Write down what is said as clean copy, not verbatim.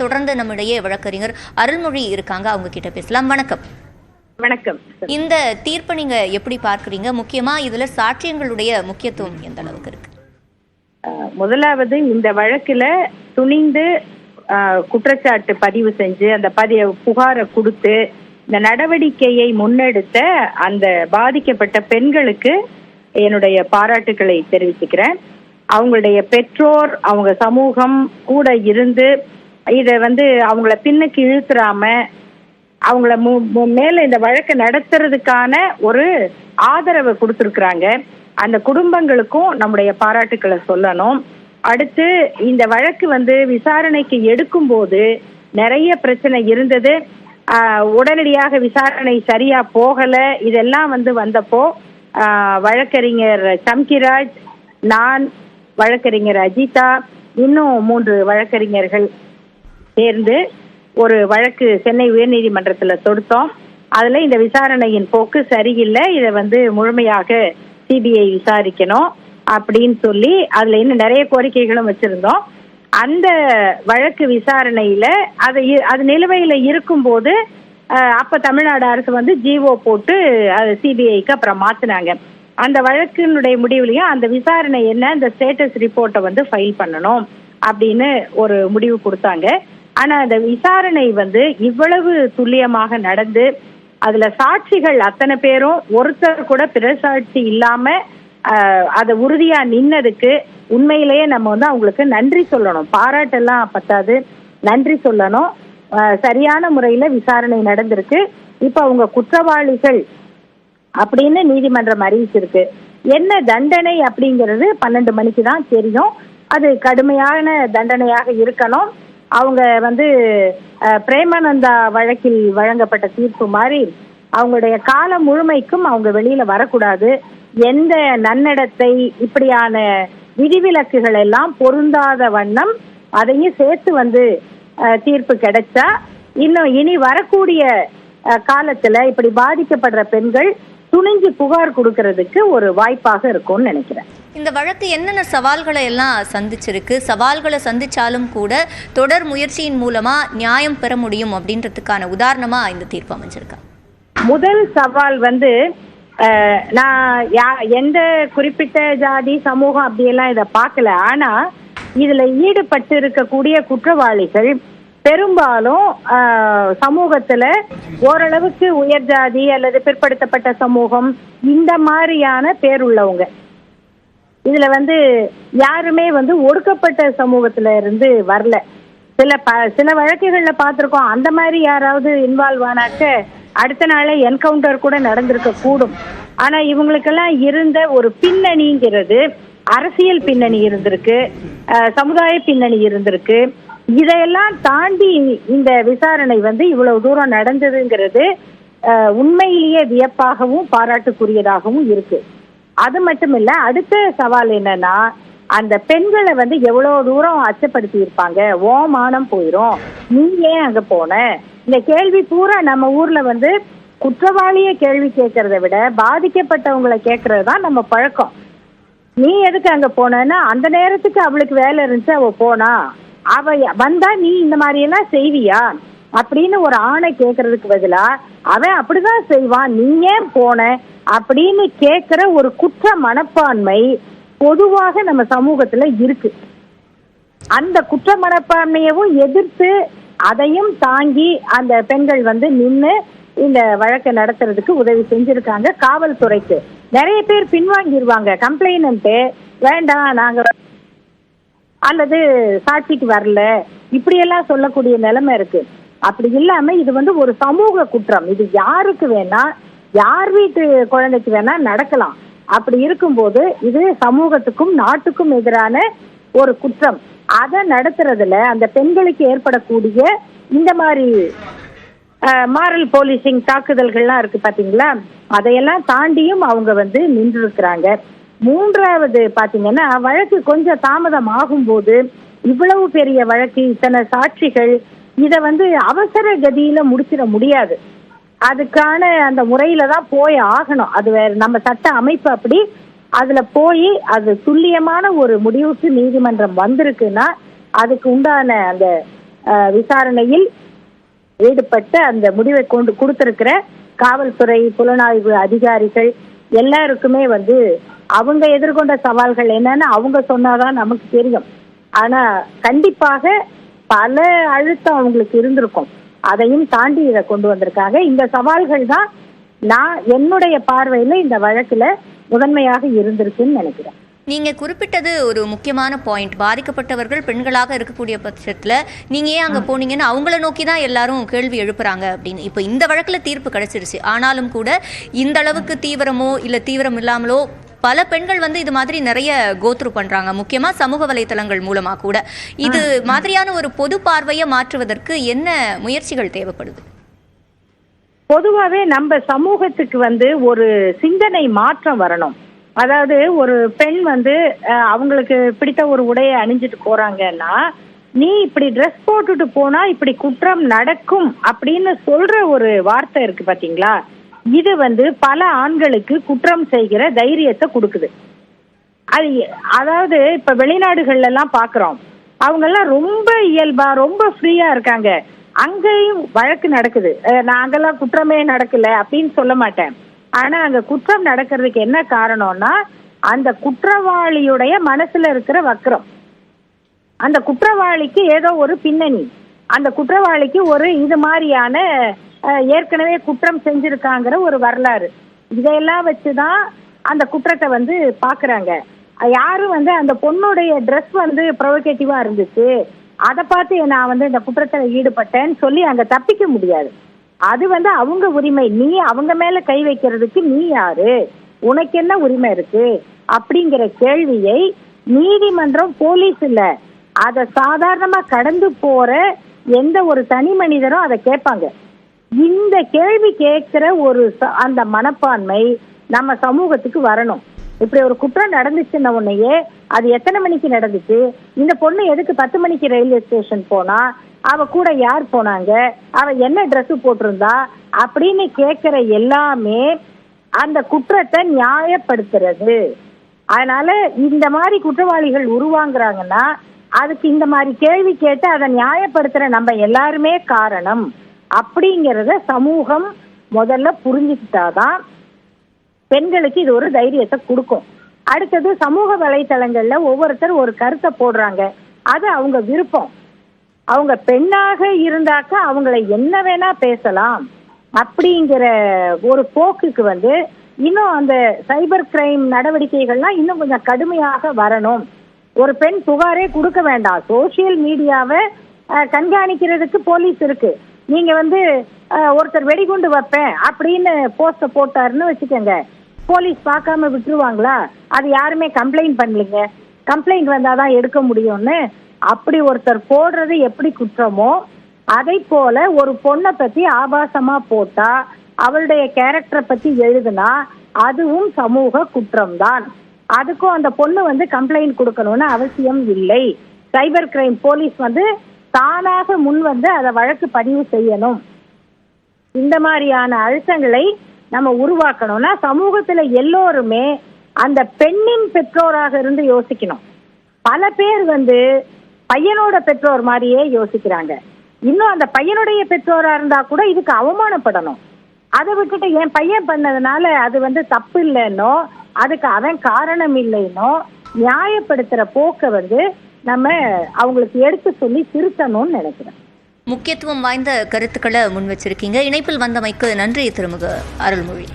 தொடர்ந்து நம்முடைய வழக்கறிஞர் அருள்மொழி இருக்காங்க, அவங்க கிட்ட பேசலாம். வணக்கம். வணக்கம். இந்த தீர்ப்பை நீங்க எப்படி பார்க்கறீங்க? முக்கியமா இதுல சாட்சியங்களுடைய முக்கியத்துவம் எந்த அளவுக்கு இருக்கு? முதலாவது, இந்த வழக்குல துணிந்து குற்றச்சாட்டு பதிவு செஞ்சு அந்த புகாரை கொடுத்து இந்த நடவடிக்கையை முன்னெடுத்த அந்த பாதிக்கப்பட்ட பெண்களுக்கு என்னுடைய பாராட்டுக்களை தெரிவிச்சுக்கிறேன். அவங்களுடைய பெற்றோர், அவங்க சமூகம் கூட இருந்து இதை அவங்கள பின்னுக்கு இழுத்துறாம அவங்கள மேல இந்த வழக்கை நடத்துறதுக்கான ஒரு ஆதரவை கொடுத்துருக்குறாங்க. அந்த குடும்பங்களுக்கும் நம்முடைய பாராட்டுக்களை சொல்லணும். அடுத்து, இந்த வழக்கு விசாரணைக்கு எடுக்கும் போது நிறைய பிரச்சனை இருந்தது. உடனடியாக விசாரணை சரியா போகல. இதெல்லாம் வந்தப்போ வழக்கறிஞர் சம்கிராஜ், நான், வழக்கறிஞர் அஜிதா, இன்னும் 3 வழக்கறிஞர்கள் சேர்ந்து ஒரு வழக்கு சென்னை உயர்நீதிமன்றத்தில் தொடுத்தோம். அதுல இந்த விசாரணையின் போக்கு சரியில்லை, இதை முழுமையாக சிபிஐ விசாரிக்கணும் அப்படின்னு சொல்லி அதுல இன்னும் நிறைய கோரிக்கைகளும் வச்சிருந்தோம். அந்த வழக்கு விசாரணையில அது நிலுவையில இருக்கும்போது அப்ப தமிழ்நாடு அரசு ஜிஓ போட்டு அது சிபிஐக்கு அப்புறம் மாத்தினாங்க. அந்த வழக்கினுடைய முடிவுலையும் அந்த விசாரணை என்ன, இந்த ஸ்டேட்டஸ் ரிப்போர்ட்டை ஃபைல் பண்ணணும் அப்படின்னு ஒரு முடிவு கொடுத்தாங்க. ஆனா அந்த விசாரணை இவ்வளவு துல்லியமாக நடந்து அதுல சாட்சிகள் அத்தனை பேரும் ஒருத்தர் கூட பிறசாட்சி இல்லாம அதை உறுதியா நின்னதுக்கு உண்மையிலேயே நம்ம அவங்களுக்கு நன்றி சொல்லணும். பாராட்டெல்லாம் பத்தாது, நன்றி சொல்லணும். சரியான முறையில விசாரணை நடந்திருக்கு. இப்ப அவங்க குற்றவாளிகள் அப்படின்னு நீதிமன்றம் அறிவிச்சிருக்கு. என்ன தண்டனை அப்படிங்கிறது 12 மணிக்கு தான் தெரியும். அது கடுமையான தண்டனையாக இருக்கணும். அவங்க பிரேமானந்தா வழக்கில் வழங்கப்பட்ட தீர்ப்பு மாதிரி அவங்களுடைய காலம் முழுமைக்கும் அவங்க வெளியில வரக்கூடாது. எந்த நன்னடத்தை, இப்படியான விதிவிலக்குகள் எல்லாம் பொருந்தாத வண்ணம் அதையும் சேர்த்து தீர்ப்பு கிடைச்சா இன்னும் இனி வரக்கூடிய காலத்துல இப்படி பாதிக்கப்படுற பெண்கள் துணிஞ்சு புகார் கொடுக்கறதுக்கு ஒரு வாய்ப்பாக இருக்கும்னு நினைக்கிறேன். இந்த வழக்கு என்னென்ன சவால்களை எல்லாம் சந்திச்சிருக்கு? சவால்களை சந்திச்சாலும் கூட தொடர் முயற்சியின் மூலமா நியாயம் பெற முடியும் அப்படின்றதுக்கான உதாரணமா இந்த தீர்ப்பு அமைஞ்சிருக்கா? முதல் சவால் நான் எந்த குறிப்பிட்ட ஜாதி சமூகம் அப்படியெல்லாம் இதை பார்க்கல. ஆனா இதுல ஈடுபட்டு இருக்கக்கூடிய குற்றவாளிகள் பெரும்பாலும் சமூகத்துல ஓரளவுக்கு உயர் ஜாதி அல்லது பிற்படுத்தப்பட்ட சமூகம் இந்த மாதிரியான பேர் உள்ளவங்க. இதுல யாருமே ஒடுக்கப்பட்ட சமூகத்துல இருந்து வரல. சில வழக்குகள்ல பார்த்திருக்கோம், அந்த மாதிரி யாராவது இன்வால்வ் ஆனாக்க அடுத்த நாளே என்கவுண்டர் கூட நடந்திருக்க கூடும். ஆனா இவங்களுக்கெல்லாம் இருந்த ஒரு பின்னணிங்கிறது அரசியல் பின்னணி இருந்திருக்கு, சமுதாய பின்னணி இருந்திருக்கு. இதையெல்லாம் தாண்டி இந்த விசாரணை இவ்வளவு தூரம் நடந்ததுங்கிறது உண்மையிலேயே வியப்பாகவும் பாராட்டுக்குரியதாகவும் இருக்கு. அது மட்டும் இல்ல, அடுத்த சவால் என்னன்னா, அந்த பெண்களை எவ்வளவு தூரம் அச்சப்படுத்தி இருப்பாங்க. ஓ மானம் போயிரும், நீ ஏன் அங்க போன, இந்த கேள்வி பூரா நம்ம ஊர்ல குற்றவாளிய கேள்வி கேட்கறத விட பாதிக்கப்பட்டவங்களை கேட்கறது தான் நம்ம பழக்கம். நீ எதுக்கு அங்க போனா, அந்த நேரத்துக்கு அவளுக்கு வேலை இருந்துச்சு, அவ போனா, அவ வந்தா நீ இந்த மாதிரி எல்லாம் செய்வியா அப்படின்னு ஒரு ஆணை கேட்கறதுக்கு பதிலா அவன் அப்படிதான் செய்வான், நீ ஏன் போன அப்படின்னு கேட்கிற ஒரு குற்ற மனப்பான்மை பொதுவாக நம்ம சமூகத்துல இருக்கு. அந்த குற்ற மனப்பான்மையவும் எதிர்த்து அதையும் தாங்கி அந்த பெண்கள் நின்று இந்த வழக்கை நடத்துறதுக்கு உதவி செஞ்சிருக்காங்க. காவல்துறைக்கு நிறைய பேர் பின்வாங்கிடுவாங்க, கம்ப்ளைண்ட் வேண்டாம் நாங்க அல்லது சாட்சிக்கு வரல இப்படியெல்லாம் சொல்லக்கூடிய நிலைமை இருக்கு. அப்படி இல்லாம இது ஒரு சமூக குற்றம். இது யாருக்கு வேணா, யார் வீட்டு குழந்தைக்கு வேணா நடக்கலாம். அப்படி இருக்கும்போது இது சமூகத்துக்கும் நாட்டுக்கும் எதிரான ஒரு குற்றம். அதை நடத்துறதுல அந்த பெண்களுக்கு ஏற்படக்கூடிய இந்த மாதிரி மாரல் போலீசிங் தாக்குதல்கள்லாம் இருக்கு பாத்தீங்களா, அதையெல்லாம் தாண்டியும் அவங்க நின்று இருக்கிறாங்க. மூன்றாவது பாத்தீங்கன்னா, வழக்கு கொஞ்சம் தாமதம் ஆகும்போது இவ்வளவு பெரிய வழக்கு, இத்தனை சாட்சிகள், இத அவசர கதியில முடிச்சிட முடியாது. அதுக்கான அந்த முறையில தான் போய் ஆகணும். அது வேற, நம்ம சட்ட அமைப்பு அப்படி. அதுல போய் அது துல்லியமான ஒரு முடிவுக்கு நீதிமன்றம் வந்திருக்குன்னா அதுக்கு உண்டான அந்த விசாரணையில் ஈடுபட்டு அந்த முடிவை கொடுத்திருக்கிற காவல்துறை, புலனாய்வு அதிகாரிகள் எல்லாருக்குமே அவங்க எதிர்கொண்ட சவால்கள் என்னன்னு அவங்க சொன்னாதான் நமக்கு தெரியும். ஆனா கண்டிப்பாக பல அழுத்தம் அவங்களுக்கு இருந்திருக்கும். அதையும் தாண்டி இதை கொண்டு வந்திருக்காங்க. இந்த சவால்கள் தான் நான் என்னுடைய பார்வையில இந்த வழக்குல முதன்மையாக இருந்திருக்குன்னு நினைக்கிறேன். நீங்க குறிப்பிட்டது ஒரு முக்கியமான பாயிண்ட். பாதிக்கப்பட்டவர்கள் பெண்களாக இருக்கக்கூடிய பட்சத்துல நீங்க ஏன் அங்க போனீங்கன்னு அவங்கள நோக்கி தான் எல்லாரும் கேள்வி எழுப்புறாங்க அப்படின்னு. இப்போ இந்த வழக்குல தீர்ப்பு கிடைச்சிருச்சு. ஆனாலும் கூட இந்த அளவுக்கு தீவிரமோ இல்ல தீவிரம் இல்லாமலோ பல பெண்கள் இது மாதிரி நிறைய கோத்ரூ பண்றாங்க, முக்கியமா சமூக வலைத்தளங்கள் மூலமா கூட. இது மாதிரியான ஒரு பொது பார்வையை மாற்றுவதற்கு என்ன முயற்சிகள் தேவைப்படுது? பொதுவாகவே நம்ம சமூகத்துக்கு ஒரு சிந்தனை மாற்றம் வரணும். அதாவது ஒரு பெண் அவங்களுக்கு பிடித்த ஒரு உடையை அணிஞ்சிட்டு போறாங்கன்னா, நீ இப்படி ட்ரெஸ் போட்டுட்டு போனா இப்படி குற்றம் நடக்கும் அப்படின்னு சொல்ற ஒரு வார்த்தை இருக்கு பாத்தீங்களா, இது பல ஆண்களுக்கு குற்றம் செய்கிற தைரியத்தை கொடுக்குது. அதாவது இப்ப வெளிநாடுகள்ல எல்லாம் பாக்குறோம், அவங்க எல்லாம் ரொம்ப இயல்பா ரொம்ப ஃப்ரீயா இருக்காங்க. அங்கேயும் வழக்கு நடக்குது, நாங்கெல்லாம் குற்றமே நடக்கல அப்படின்னு சொல்ல மாட்டேன். ஆனா அங்க குற்றம் நடக்கிறதுக்கு என்ன காரணம்னா, அந்த குற்றவாளியுடைய மனசுல இருக்கிற வக்ரம், அந்த குற்றவாளிக்கு ஏதோ ஒரு பின்னணி, அந்த குற்றவாளிக்கு ஒரு இது மாதிரியான ஏற்கனவே குற்றம் செஞ்சிருக்காங்கிற ஒரு வரலாறு, இதையெல்லாம் வச்சுதான் அந்த குற்றத்தை பாக்குறாங்க. யாரும் அந்த பொண்ணுடைய ட்ரெஸ் ப்ரொவோகேட்டிவா இருந்துச்சு, அதை பார்த்து நான் இந்த குற்றத்தில் ஈடுபட்டேன்னு சொல்லி அங்க தப்பிக்க முடியாது. அது அவங்க உரிமை. நீ அவங்க மேல கை வைக்கிறதுக்கு நீ யாரு, உனக்கு என்ன உரிமை இருக்கு அப்படிங்கிற கேள்வியை நீதிமன்றம், போலீஸ் இல்ல, அத சாதாரணமா கடந்து போற எந்த ஒரு தனி மனிதரும் அதை கேட்பாங்க. இந்த கேள்வி கேட்கிற ஒரு அந்த மனப்பான்மை நம்ம சமூகத்துக்கு வரணும். இப்படி ஒரு குற்றம் நடந்துச்சுன்ன உடனேயே அது எத்தனை மணிக்கு நடந்துச்சு, இந்த பொண்ணு எதுக்கு 10 மணிக்கு ரயில்வே ஸ்டேஷன் போனா, அவ கூட யார் போனாங்க, அவ என்ன ட்ரெஸ் போட்டிருந்தா அப்படின்னு கேட்கிற எல்லாமே அந்த குற்றத்தை நியாயப்படுத்துறது. அதனால இந்த மாதிரி குற்றவாளிகள் உருவாங்குறாங்கன்னா அதுக்கு இந்த மாதிரி கேள்வி கேட்டு அதை நியாயப்படுத்துற நம்ம எல்லாருமே காரணம் அப்படிங்கிறத சமூகம் முதல்ல புரிஞ்சுக்கிட்டாதான் பெண்களுக்கு இது ஒரு தைரியத்தை கொடுக்கும். அடுத்தது, சமூக வலைத்தளங்கள்ல ஒவ்வொருத்தர் ஒரு கருத்தை போடுறாங்க, அது அவங்க விருப்பம். அவங்க பெண்ணாக இருந்தாக்க அவங்கள என்ன வேணா பேசலாம் அப்படிங்கிற ஒரு போக்குக்கு இன்னும் அந்த சைபர் கிரைம் நடவடிக்கைகள்லாம் இன்னும் கொஞ்சம் கடுமையாக வரணும். ஒரு பெண் புகாரே கொடுக்க வேண்டாம், சோசியல் மீடியாவை கண்காணிக்கிறதுக்கு போலீஸ் இருக்கு. நீங்க ஒருத்தர் வெடிகுண்டு வைப்பேன் அப்படின்னு போஸ்ட போட்டாருன்னு வச்சுக்கோங்க, போலீஸ் பார்க்காம விட்டுருவாங்களா? அது யாருமே கம்ப்ளைண்ட் பண்ணலீங்க, கம்ப்ளைண்ட் வந்தாதான் எடுக்க முடியும்னு அப்படி ஒருத்தர் போடுறது எப்படி குற்றமோ, அதை போல ஒரு பொண்ணை பத்தி ஆபாசமா போட்டா, அவளுடைய கேரக்டரை பத்தி எழுதுனா அதுவும் சமூக குற்றம்தான். அதுக்கும் அந்த பொண்ணு கம்ப்ளைண்ட் கொடுக்கணும்னு அவசியம் இல்லை. சைபர் கிரைம் போலீஸ் தானாக முன் அதை வழக்கு பதிவு செய்யணும். இந்த மாதிரியான அழுத்தங்களை நம்ம உருவாக்கணும்னா சமூகத்துல எல்லோருமே அந்த பெண்ணின் பெற்றோராக இருந்து யோசிக்கணும். பல பேர் பையனோட பெற்றோர் மாதிரியே யோசிக்கிறாங்க. இன்னும் அந்த பையனுடைய பெற்றோரா இருந்தா கூட இதுக்கு அவமானப்படணும். அதை விட்டுட்டு என் பையன் பண்ணதுனால அது தப்பு இல்லைன்னோ, அதுக்கு அவன் காரணம் இல்லைன்னோ நியாயப்படுத்துற போக்க நம்ம அவங்களுக்கு எடுத்து சொல்லி திருத்தணும்னு நினைக்கிறேன். முக்கியத்துவம் வாய்ந்த கருத்துக்களை முன் வச்சிருக்கீங்க. இணைப்பில் வந்தமைக்கு நன்றி திருமுக அருள்மொழி.